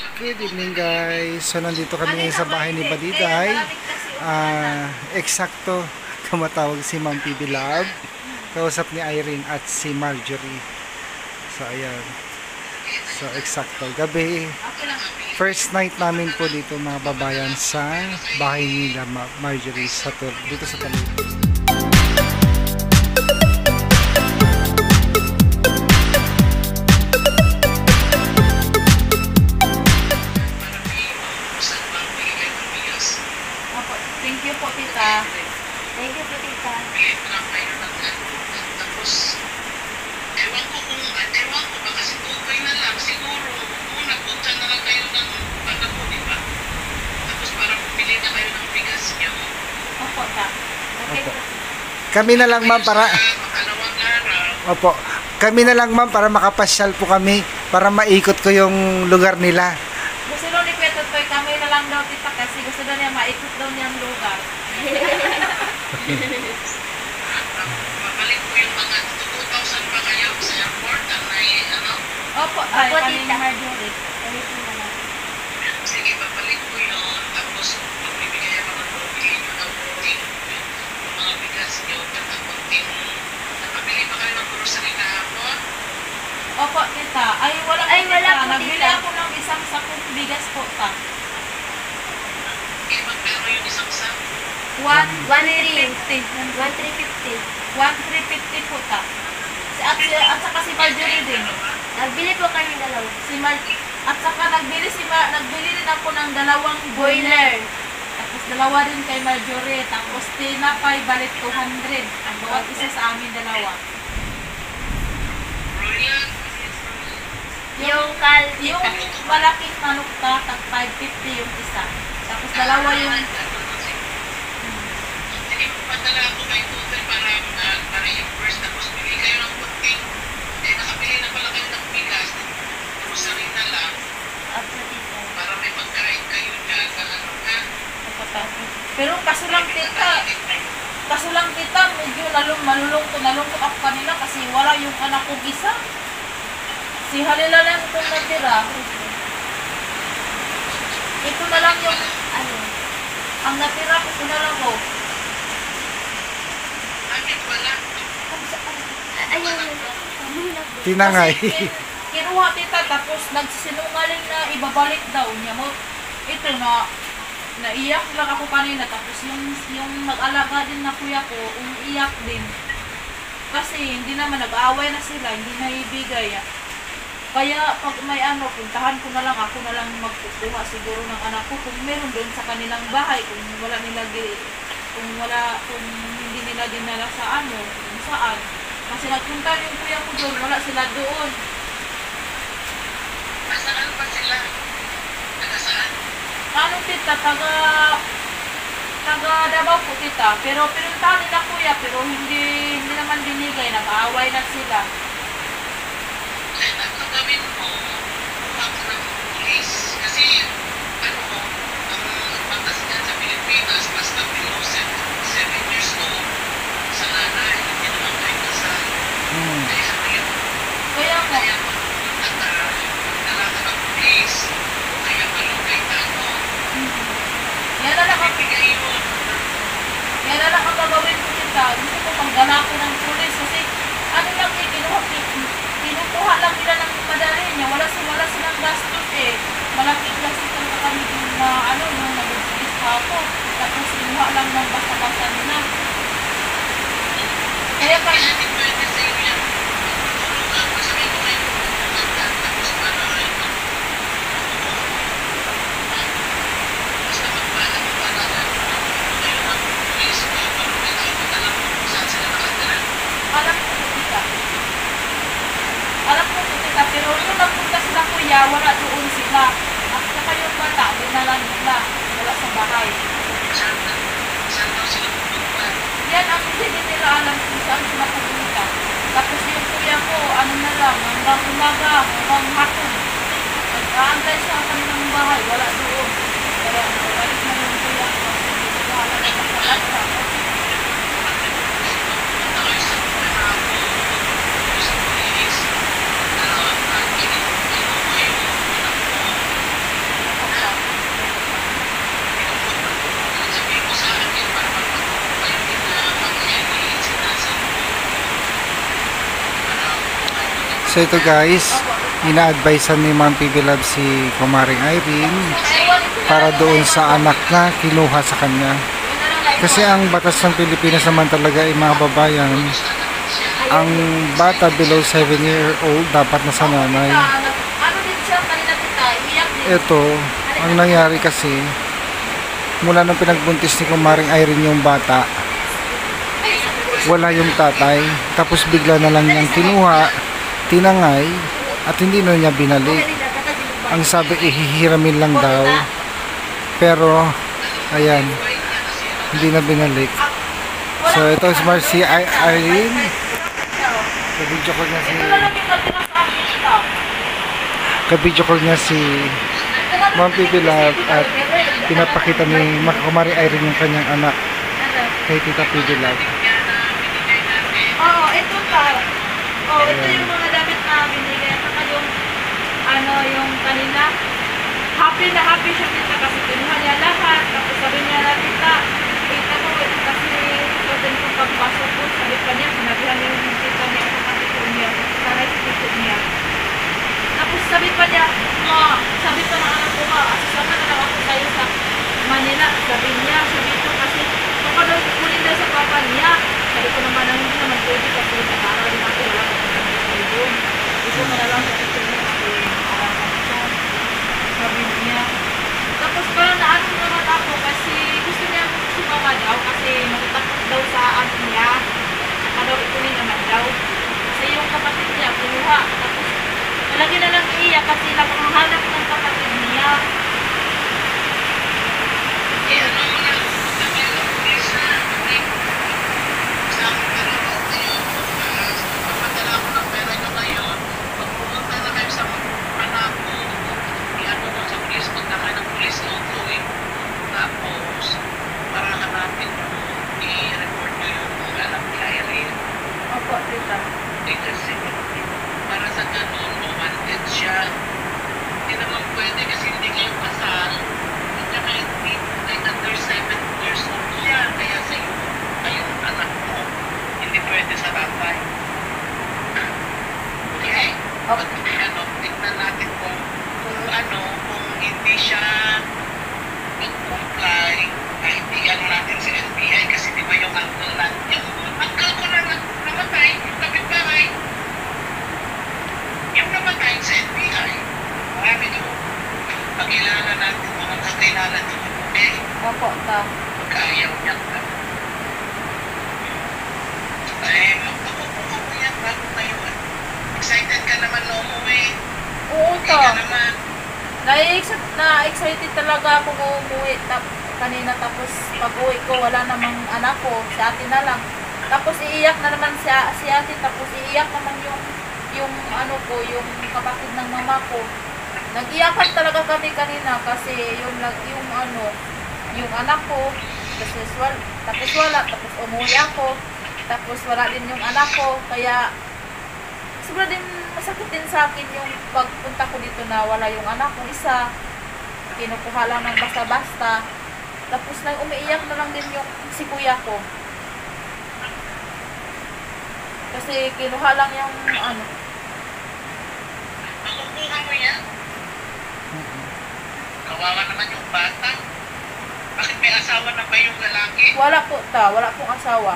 Good evening guys. So nandito kami ngayon sa bahay ni Badiday. Eksakto tumatawag si Ma'am PB Love. Kausap ni Irene at si Marjorie. So ayan. So eksakto gabi. First night namin po dito mga babayan sa bahay nila Marjorie sa dito sa Talim. Thank you po, tita. Thank you po, tita. Tapos, ewan ko ba kasi tutoy na lang. Siguro, kung nagpunta na lang kayo ng pagkapo, di ba? Tapos parang bumili na kayo ng bigas niyo. Opo, ta. Okay. Opo. Kami na lang ma'am para makalawang araw. Opo. Kami na lang ma'am para makapasyal po kami para maikot ko yung lugar nila. Gusto daw ni Kuya Totoy, kami na lang daw, tita, kasi gusto daw niya maikot daw niya ang lugar. Mabalik ko yung mga 2,000 pa kayo sa airport. Ang ano? Opo, ay, Opo, kami tita. Marjorie. Sige, babalik ko yun. Tapos, magbibigay ako ng bumili nyo ng konting yung mga bigas nyo. At konting, nakabili pa kayo ng grocery kahapon? Opo, tita. Ay, wala po, Ay, wala tita. po, Nagbili tita. ako ng isang sakong bigas po, ta. Eh, magkano yung isang sak? 1,350. 1,350. 1,350 po, ta. At saka si Marjorie din. Nagbili po kami dalawa. At saka nagbili din ako ng dalawang boiler. Tapos dalawa din kay Marjorie. Tapos tinapay balit 200. Ang bawat isa sa amin dalawa. Royal? Yung Yung malaking manok ta, tag 550 yung isa. Tapos dalawa yung... Sige, padala ako kay Tutoy para yung first. Tapos bili kayo ng konting. Eh, nakabili na pala kayo ng bigas. Grocery na lang. Opo, tita. Para may pagkain kayo dyan. Ano ka? Pero kaso lang tita, medyo malulungkot ako kanila kasi wala yung anak kong isa. Si Halila lang itong natira. Ito na lang yung, Ano? ang natira ko, ito na lang ko. Bakit wala? Ayun. Tinangay. Kasi kinuha tita, tapos nagsinungaling na ibabalik daw niya mo. Ito na, naiyak lang ako kanina, tapos yung nag-alaga din na kuya ko, umiiyak din. Kasi hindi naman, nag-aaway na sila, hindi na ibigay. Kaya pag may puntahan ko na lang, ako na lang magkukuha siguro ng anak ko kung meron doon sa kanilang bahay, kung hindi nila dinala sa kung saan. Kasi nagpunta yung kuya ko doon, wala sila doon. Nasaan pa sila? Nagasaan? Ano tita, taga Davao po tita, pero pinuntahan nila kuya, pero hindi naman binigay, nag-aaway na sila. Ang gawin mo, kuha ka ng police. Kasi, ang batas dyan sa Pilipinas, basta below 7 years old, sa nanay, hindi naman kayo kasal. Kaya mo, Kaya magpunta ka, magdala ka ng police, o kaya malugay tayo. yan na lang ang Bibigay yun. gagawin ko tita. Gusto ko magdala ko ng pulis kasi ano lang kinukuha lang nila ng madali niya. Wala silang gastos eh. Malaking gastos lang kami yung yung nag-ibigis ako. Tapos kinuha lang ng basta-basta nila. Kaya Kaya di pwede sa iyo yan. Magtulong ka, masakay ko kayo pupunta ka, tapos para basta magpaalam mo para kayo ng police, malugay tayo, alam mo kung saan sila nakatira. alam ko po tita. Pero nung nagpunta sila kuya, wala doon sila. At saka yung bata, dinala nila. Wala sa bahay. Saan daw sila pupunta? Yan ang hindi nila alam kung saan sila pupunta. Tapos yung kuya ko, na lang, hanggang umaga, hanggang hapon. Nag-aantay sa kanilang bahay, wala doon. Kaya balik na yung kuya ko. Wala na sa kalasa. Pupunta kayo sa Manabo, sa police, kinuha yung anak mo. So ito guys, ina-advisean ni Ma'am PB Love si Kumaring Irene para doon sa anak na kinuha sa kanya. Kasi ang batas ng Pilipinas naman talaga ay mga babayan, ang bata below 7-year-old dapat na sa nanay. Ano din siya kanina tita, iyak din. Ito, ang nangyari kasi, mula nung pinagbuntis ni Kumaring Irene yung bata, wala yung tatay. Tapos bigla na lang niyang kinuha, tinangay, at hindi na niya binalik. Ang sabi, ihihiramin lang daw. Pero, ayan, hindi na binalik. So, ito is Marcy Irene. Kabidyo ko niya si... Ito na lang yung natira sa akin tita. Kabidyo ko niya si Ma'am PB Love at pinapakita ni Kumaring Irene yung kanyang anak kay Tita PB Love. Oo, ito pa. Oh, ito yung mga damit na binigay. Saka yung, yung kanina. Happy na happy siya tita kasi kinuha niya lahat. Tapos sabi niya na tita, tita ko kasi ito din kong pagpasok ko. Sabi pa niya, sinabihan niya yung tita niya sa kapito niya. Sana sa kapito niya. Tapos sabi pa niya, sabi pa ng anak ko asasama na lang ako tayo sa Manila. Sabi niya, sabi ko kasi baka daw kunin daw sa papa niya. Sabi ko naman na hindi naman pwede kasi nag-aaral din ako, wala ko naman sa doon. Gusto mo na lang sa picture niya ako yung nag-aaral siya. Sabi niya. Tapos parang naano naman ako kasi gusto niya sumama daw kasi matatakot daw sa ano niya. Saka daw ikunin naman daw. Kasi yung kapatid niya, kinuha. Tapos lagi na lang iiyak kasi nakakahanap ng kapatid niya. Opo, tita. Kasi para sa ganun, romantic siya. Hindi naman pwede kasi hindi kayo kasal. At saka kahit under 7 years old siya. Kaya sa'yo, ayun, anak mo, hindi pwede sa tatay. Okay? At tignan natin kung kung hindi siya mag-comply, ay hindi natin si NBI kasi di ba yung uncle ko na namatay, yung kapitbahay, yung namatay sa NBI, marami doon. Pag-ilala natin mga kakilala doon, okay? Opo, ta. Pag-ayaw niya ka. Ay, magpakukuha mo yan bago tayo. Excited ka naman na umuwi. Oo, Okay ka ta. naman. Na-excited talaga ako umuwi kanina tapos pag-uwi ko wala namang anak ko, si ate na lang. Tapos iiyak na naman si ate, tapos iiyak naman yung yung kapatid ng mama ko. Nag-iyakan talaga kami kanina kasi yung anak ko, tapos wala, tapos umuwi ako, tapos wala din yung anak ko, kaya sobra din masakit din sa akin yung pagpunta ko dito na wala yung anak ko isa, kinukuha lang ng basta-basta, tapos umiiyak na lang din yung si kuya ko. Kasi kinuha lang yung Makukuha mo yan. Kawawa naman yung bata. Bakit may asawa na ba yung lalaki? wala pong asawa.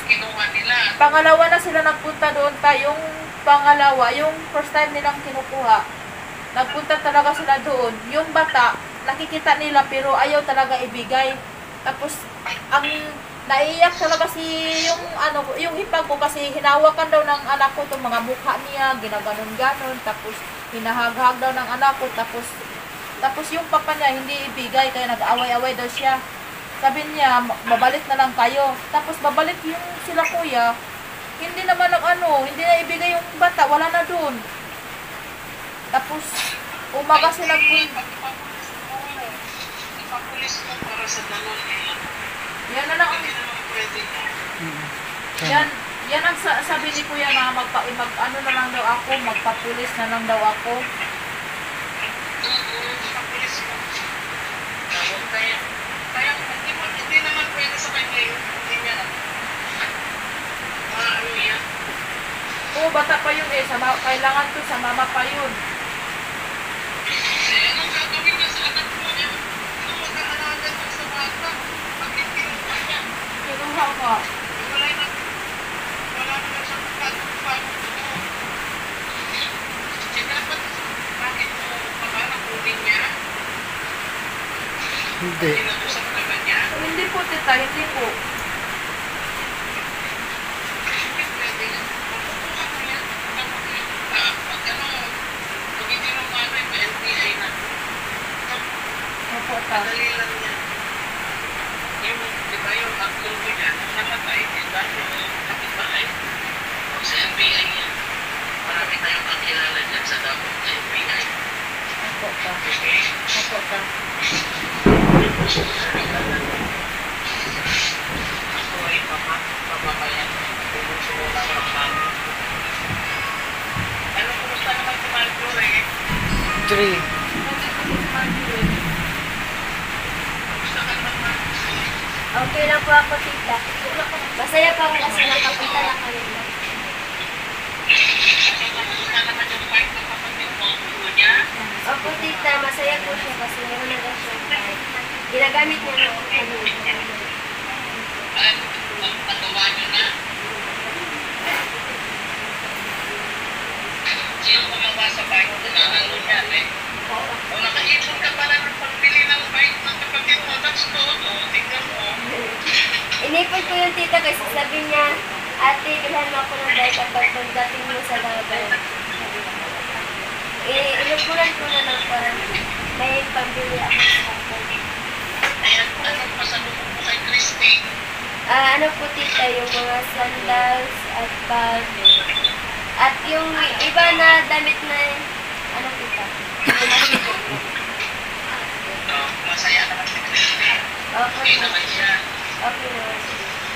Kinuha nila. Pangalawa na sila nagpunta doon yung pangalawa, yung first time nilang kinukuha. Nagpunta talaga sila doon. Yung bata, nakikita nila pero ayaw talaga ibigay. Tapos ang naiiyak talaga yung hipag ko kasi hinawakan daw ng anak ko itong mga mukha niya, ginaganon-ganon, tapos hinahaghag daw ng anak ko, tapos yung papa niya hindi ibigay kaya nag-away-away daw siya. Sabi niya, babalik na lang kayo. Tapos babalik yung sila kuya, hindi naman hindi na ibigay yung bata, wala na doon. Tapos umaga sila Ipapulis mo para sa ganun eh. yan na lang. Hindi naman pwede. Yan ang sabi ni kuya na na lang daw ako, magpapulis na lang daw ako. Ipapulis mo. Kaya hindi naman pwede sa kanya yun. Hindi niya yan. Oo, bata pa yun eh. Kailangan to sa mama pa yun. Eh, anong gagawin niya sa anak mo? Ano mag-aalaga doon sa bata? Bakit kinuha niya? Kinuha ka. Wala naman siyang pagkakupang ito. Dapat, bakit mo kunin niya? Hindi. Pinag-usap naman niya? Hindi po, tita. Hindi po. Hindi pwede yan. Makukuha mo yan. Pag ano, kung hindi mo paano yung NBI na. Opo, ta. Madali lang yan. Yung, di ba yung aklo mo niya, nung namatay, di ba, yung kapitbahay, o sa NBI yan. Marami tayong kakilala dyan sa dapat na NBI. Opo, ta. Okay? Opo, ta. Ako ay papapayan. Tumusunod ako ng mama. Ano, kumusta naman si Marjorie? 3. Kumusta ka naman, Marjorie? Okay lang po ako, tita. Masaya pa ako kasi nakapunta na kami. Kumusta naman yung fight ng kapatid mo? Ulo niya? Opo, tita. Masaya po siya kasi meron na daw siya. Ginagamit niya na po kami. Nagawa niyo na? Sino gumawa sa bike na ano niya, eh? O nakaipon ka pala ng pagbili ng bike ng kapatid mo. That's good. O, tingnan mo. Inipon ko yung tita kasi sabi niya, ate, bilhan mo ako ng bike kapag pagdating mo sa laban. Inupulan ko na lang para may pambili ako sa akin. Ayan, anong pasalubong mo kay Christine? Ano po tita, yung mga sandals at bag. At yung iba na damit na, ano tita? Masaya naman si Christine. Okay Okay po. naman siya. Okay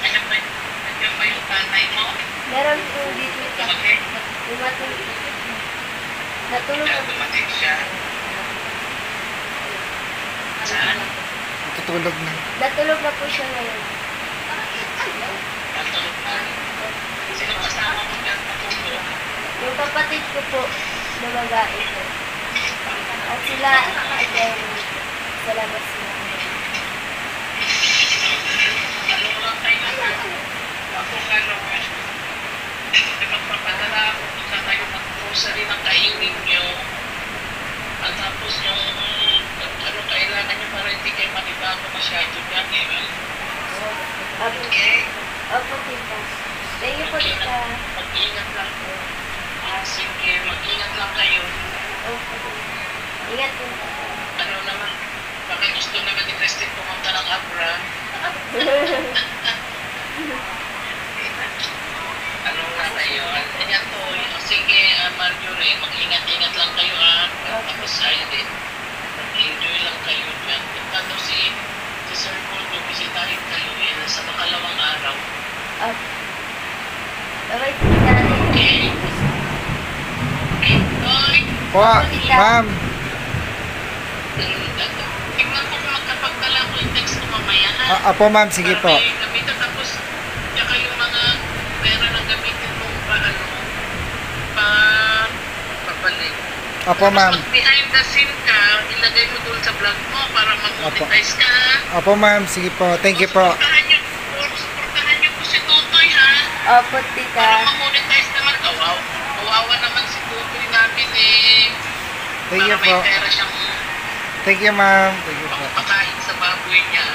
naman. Nandiyan ba yung tatay mo? Meron po dito tita. Okay. Dumating. Natulog Kaya na. dumating siya. Saan? Tutulog na. Natulog na po siya ngayon. Natulog na. Sino kasama mo dyan natulog? Yung kapatid ko po, na babae po. At sila, again, sa labas sila. Ano lang tayo naman? Ako ano, magpapadala ako kung saan tayo mag-grocery ng kainin nyo. At tapos yung ano kailangan nyo para hindi kayo manibago masyado dyan eh. Opo. Okay? Opo, tita. Thank you po, tita. Mag-ingat lang po. Sige, mag-ingat lang kayo. Opo. Ingat po. Ano naman, baka gusto naman ni Christine pumunta ng Abra. Ano nga kayo? Ayan po. Sige, Marjorie, mag-ingat-ingat lang kayo tapos sa'yo din. Mag-enjoy lang kayo dyan. Punta daw si Sir Gordo, bisitahin kayo sa makalawang araw. Opo. Bye-bye, tita. Okay? Hoy! Po, ma'am. Tingnan ko kung magkapagdala ko yung text ko mamaya ha. Apo, ma'am. Sige po. Para may gamitin tapos tsaka yung mga pera na gamitin mo pabalik. Apo, ma'am. Tapos pag behind the scene ka, ilagay mo doon sa vlog mo para mag-monetize ka. Apo, ma'am. Sige po. Thank you po. Supportahan niyo po si Tutoy ha. Opo, Para tita. mag-monetize naman. Kawawa naman si Tutoy namin eh. Thank you Para may po. pera siyang Thank you, ma'am. Thank you po. pakain sa baboy niya.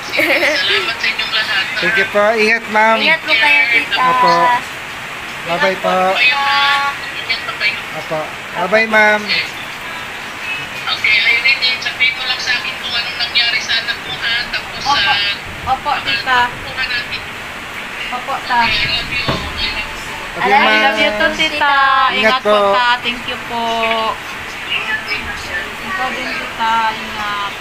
Sige, salamat sa inyong lahat. ha? Thank you po. Ingat, ma'am. Ingat po kayo, tita. Opo. Bye-bye po. Kayo ha. Ingat pa kayo. Apo. Bye-bye, ma'am. Okay. Okay, Irene, sabihin mo lang sa akin kung anong nangyari sa anak mo ha. Tapos Opo. Opo, tita. kuha natin. Opo, ta. Okay, I love you. I love you. Love you, I love you ma'am. too, tita. Ingat Ingat po, po. ta. Thank you po. Ingat din siya. Ikaw din, tita. Ingat.